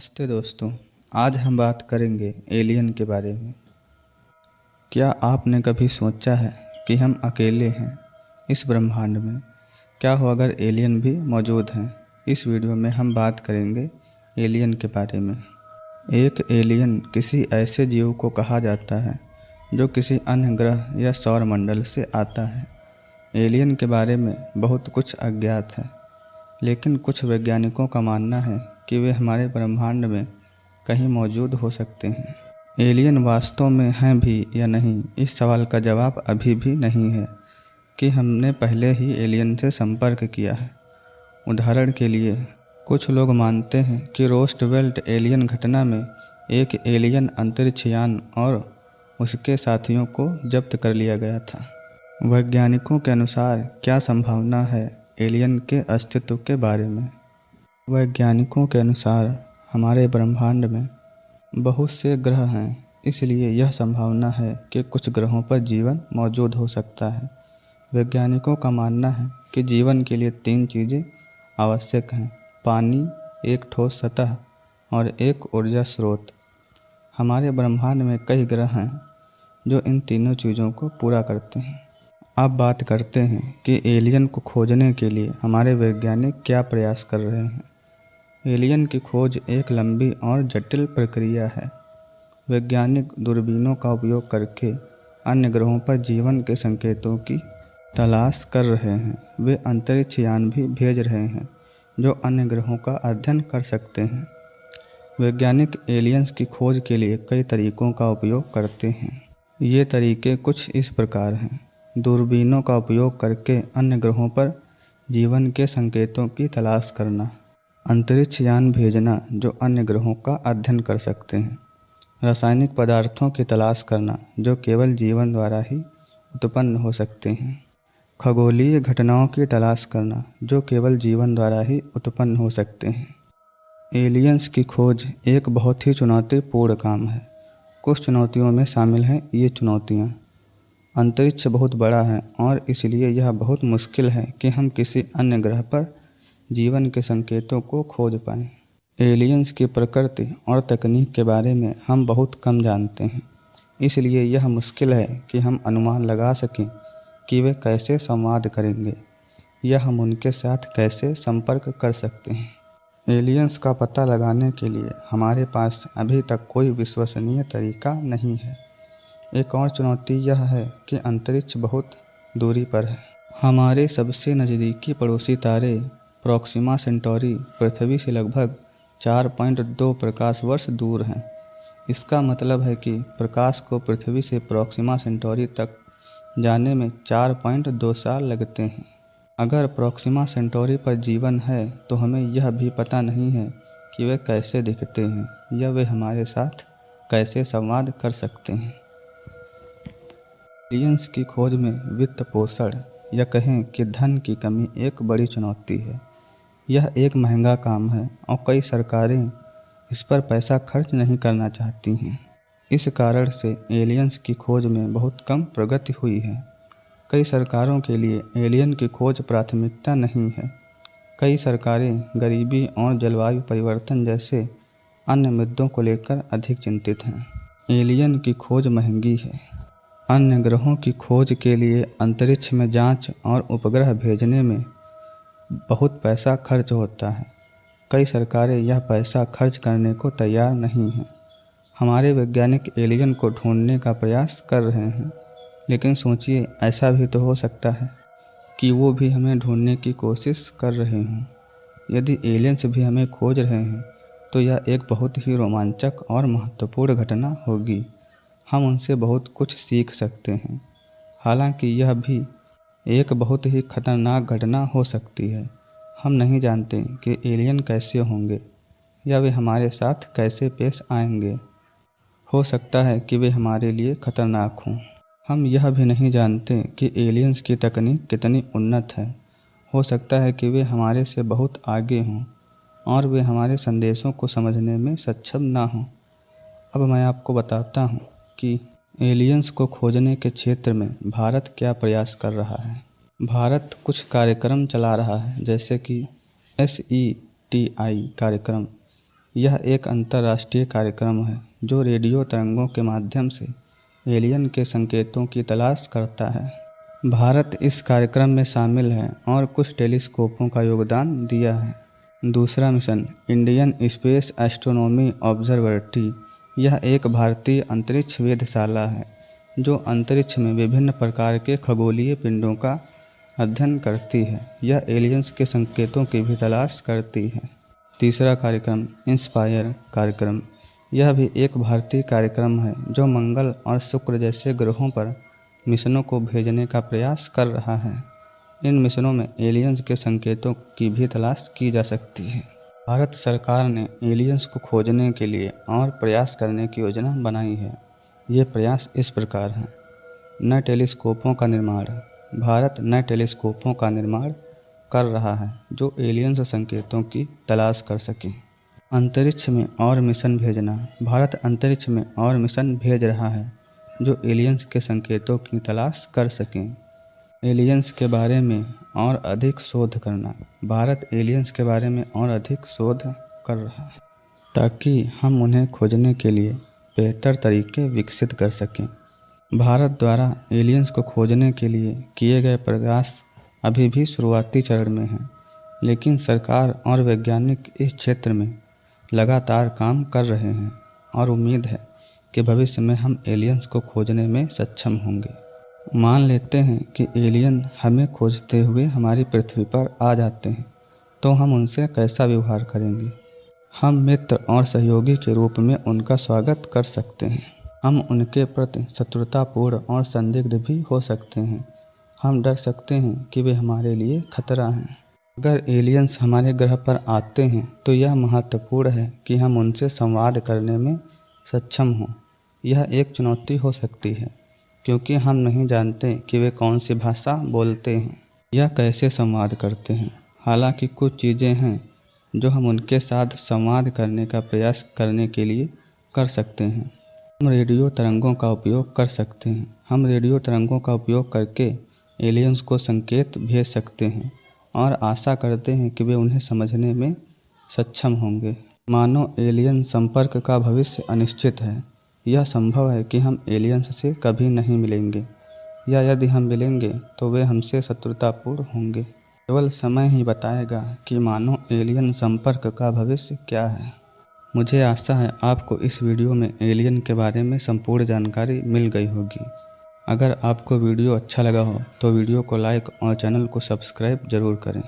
नमस्ते दोस्तों। आज हम बात करेंगे एलियन के बारे में। क्या आपने कभी सोचा है कि हम अकेले हैं इस ब्रह्मांड में? क्या हो अगर एलियन भी मौजूद हैं? इस वीडियो में हम बात करेंगे एलियन के बारे में। एक एलियन किसी ऐसे जीव को कहा जाता है जो किसी अन्य ग्रह या सौर मंडल से आता है। एलियन के बारे में बहुत कुछ अज्ञात है, लेकिन कुछ वैज्ञानिकों का मानना है कि वे हमारे ब्रह्मांड में कहीं मौजूद हो सकते हैं। एलियन वास्तव में हैं भी या नहीं, इस सवाल का जवाब अभी भी नहीं है कि हमने पहले ही एलियन से संपर्क किया है। उदाहरण के लिए, कुछ लोग मानते हैं कि रोस्टवेल्ट एलियन घटना में एक एलियन अंतरिक्ष यान और उसके साथियों को जब्त कर लिया गया था। वैज्ञानिकों के अनुसार क्या संभावना है एलियन के अस्तित्व के बारे में? वैज्ञानिकों के अनुसार हमारे ब्रह्मांड में बहुत से ग्रह हैं, इसलिए यह संभावना है कि कुछ ग्रहों पर जीवन मौजूद हो सकता है। वैज्ञानिकों का मानना है कि जीवन के लिए 3 चीज़ें आवश्यक हैं: पानी, एक ठोस सतह और एक ऊर्जा स्रोत। हमारे ब्रह्मांड में कई ग्रह हैं जो इन तीनों चीज़ों को पूरा करते हैं। अब बात करते हैं कि एलियन को खोजने के लिए हमारे वैज्ञानिक क्या प्रयास कर रहे हैं। एलियन की खोज एक लंबी और जटिल प्रक्रिया है। वैज्ञानिक दूरबीनों का उपयोग करके अन्य ग्रहों पर जीवन के संकेतों की तलाश कर रहे हैं। वे अंतरिक्ष यान भी भेज रहे हैं जो अन्य ग्रहों का अध्ययन कर सकते हैं। वैज्ञानिक एलियंस की खोज के लिए कई तरीकों का उपयोग करते हैं। ये तरीके कुछ इस प्रकार हैं: दूरबीनों का उपयोग करके अन्य ग्रहों पर जीवन के संकेतों की तलाश करना, अंतरिक्ष यान भेजना जो अन्य ग्रहों का अध्ययन कर सकते हैं, रासायनिक पदार्थों की तलाश करना जो केवल जीवन द्वारा ही उत्पन्न हो सकते हैं, खगोलीय घटनाओं की तलाश करना जो केवल जीवन द्वारा ही उत्पन्न हो सकते हैं। एलियंस की खोज एक बहुत ही चुनौतीपूर्ण काम है। कुछ चुनौतियों में शामिल हैं ये चुनौतियाँ: अंतरिक्ष बहुत बड़ा है और इसलिए यह बहुत मुश्किल है कि हम किसी अन्य ग्रह पर जीवन के संकेतों को खोज पाएं। एलियंस की प्रकृति और तकनीक के बारे में हम बहुत कम जानते हैं, इसलिए यह मुश्किल है कि हम अनुमान लगा सकें कि वे कैसे संवाद करेंगे या हम उनके साथ कैसे संपर्क कर सकते हैं। एलियंस का पता लगाने के लिए हमारे पास अभी तक कोई विश्वसनीय तरीका नहीं है। एक और चुनौती यह है कि अंतरिक्ष बहुत दूरी पर है। हमारे सबसे नज़दीकी पड़ोसी तारे प्रोक्सिमा सेंटोरी पृथ्वी से लगभग 4.2 प्रकाश वर्ष दूर हैं। इसका मतलब है कि प्रकाश को पृथ्वी से प्रोक्सिमा सेंटोरी तक जाने में 4.2 साल लगते हैं। अगर प्रोक्सिमा सेंटोरी पर जीवन है तो हमें यह भी पता नहीं है कि वे कैसे दिखते हैं या वे हमारे साथ कैसे संवाद कर सकते हैं। एलियंस की खोज में वित्त पोषण या कहें कि धन की कमी एक बड़ी चुनौती है। यह एक महंगा काम है और कई सरकारें इस पर पैसा खर्च नहीं करना चाहती हैं। इस कारण से एलियंस की खोज में बहुत कम प्रगति हुई है। कई सरकारों के लिए एलियन की खोज प्राथमिकता नहीं है। कई सरकारें गरीबी और जलवायु परिवर्तन जैसे अन्य मुद्दों को लेकर अधिक चिंतित हैं। एलियन की खोज महंगी है। अन्य ग्रहों की खोज के लिए अंतरिक्ष में जांच और उपग्रह भेजने में बहुत पैसा खर्च होता है। कई सरकारें यह पैसा खर्च करने को तैयार नहीं हैं। हमारे वैज्ञानिक एलियन को ढूंढने का प्रयास कर रहे हैं, लेकिन सोचिए, ऐसा भी तो हो सकता है कि वो भी हमें ढूंढने की कोशिश कर रहे हों। यदि एलियंस भी हमें खोज रहे हैं तो यह एक बहुत ही रोमांचक और महत्वपूर्ण घटना होगी। हम उनसे बहुत कुछ सीख सकते हैं। हालांकि यह भी एक बहुत ही खतरनाक घटना हो सकती है। हम नहीं जानते कि एलियन कैसे होंगे या वे हमारे साथ कैसे पेश आएंगे। हो सकता है कि वे हमारे लिए खतरनाक हों। हम यह भी नहीं जानते कि एलियंस की तकनीक कितनी उन्नत है। हो सकता है कि वे हमारे से बहुत आगे हों और वे हमारे संदेशों को समझने में सक्षम ना हों। अब मैं आपको बताता हूँ कि एलियंस को खोजने के क्षेत्र में भारत क्या प्रयास कर रहा है। भारत कुछ कार्यक्रम चला रहा है, जैसे कि SETI कार्यक्रम। यह एक अंतर्राष्ट्रीय कार्यक्रम है जो रेडियो तरंगों के माध्यम से एलियन के संकेतों की तलाश करता है। भारत इस कार्यक्रम में शामिल है और कुछ टेलीस्कोपों का योगदान दिया है। दूसरा mission Indian space astronomy observatory. यह एक भारतीय अंतरिक्ष वेधशाला है जो अंतरिक्ष में विभिन्न प्रकार के खगोलीय पिंडों का अध्ययन करती है। यह एलियंस के संकेतों की भी तलाश करती है। तीसरा कार्यक्रम इंस्पायर कार्यक्रम। यह भी एक भारतीय कार्यक्रम है जो मंगल और शुक्र जैसे ग्रहों पर मिशनों को भेजने का प्रयास कर रहा है। इन मिशनों में एलियंस के संकेतों की भी तलाश की जा सकती है। भारत सरकार ने एलियंस को खोजने के लिए और प्रयास करने की योजना बनाई है। ये प्रयास इस प्रकार हैं। नए टेलीस्कोपों का निर्माण। भारत नए टेलीस्कोपों का निर्माण कर रहा है जो एलियंस संकेतों की तलाश कर सकें। अंतरिक्ष में और मिशन भेजना। भारत अंतरिक्ष में और मिशन भेज रहा है जो एलियंस के संकेतों की तलाश कर सकें। एलियंस के बारे में और अधिक शोध करना। भारत एलियंस के बारे में और अधिक शोध कर रहा है ताकि हम उन्हें खोजने के लिए बेहतर तरीके विकसित कर सकें। भारत द्वारा एलियंस को खोजने के लिए किए गए प्रयास अभी भी शुरुआती चरण में हैं, लेकिन सरकार और वैज्ञानिक इस क्षेत्र में लगातार काम कर रहे हैं और उम्मीद है कि भविष्य में हम एलियंस को खोजने में सक्षम होंगे। मान लेते हैं कि एलियन हमें खोजते हुए हमारी पृथ्वी पर आ जाते हैं, तो हम उनसे कैसा व्यवहार करेंगे? हम मित्र और सहयोगी के रूप में उनका स्वागत कर सकते हैं। हम उनके प्रति शत्रुतापूर्ण और संदिग्ध भी हो सकते हैं। हम डर सकते हैं कि वे हमारे लिए खतरा हैं। अगर एलियंस हमारे ग्रह पर आते हैं तो यह महत्वपूर्ण है कि हम उनसे संवाद करने में सक्षम हों। यह एक चुनौती हो सकती है क्योंकि हम नहीं जानते कि वे कौन सी भाषा बोलते हैं या कैसे संवाद करते हैं। हालांकि कुछ चीज़ें हैं जो हम उनके साथ संवाद करने का प्रयास करने के लिए कर सकते हैं। हम रेडियो तरंगों का उपयोग कर सकते हैं। हम रेडियो तरंगों का उपयोग करके एलियंस को संकेत भेज सकते हैं और आशा करते हैं कि वे उन्हें समझने में सक्षम होंगे। मानव एलियन संपर्क का भविष्य अनिश्चित है। यह संभव है कि हम एलियंस से कभी नहीं मिलेंगे या यदि हम मिलेंगे तो वे हमसे शत्रुतापूर्ण होंगे। केवल समय ही बताएगा कि मानव एलियन संपर्क का भविष्य क्या है। मुझे आशा है आपको इस वीडियो में एलियन के बारे में संपूर्ण जानकारी मिल गई होगी। अगर आपको वीडियो अच्छा लगा हो तो वीडियो को लाइक और चैनल को सब्सक्राइब ज़रूर करें।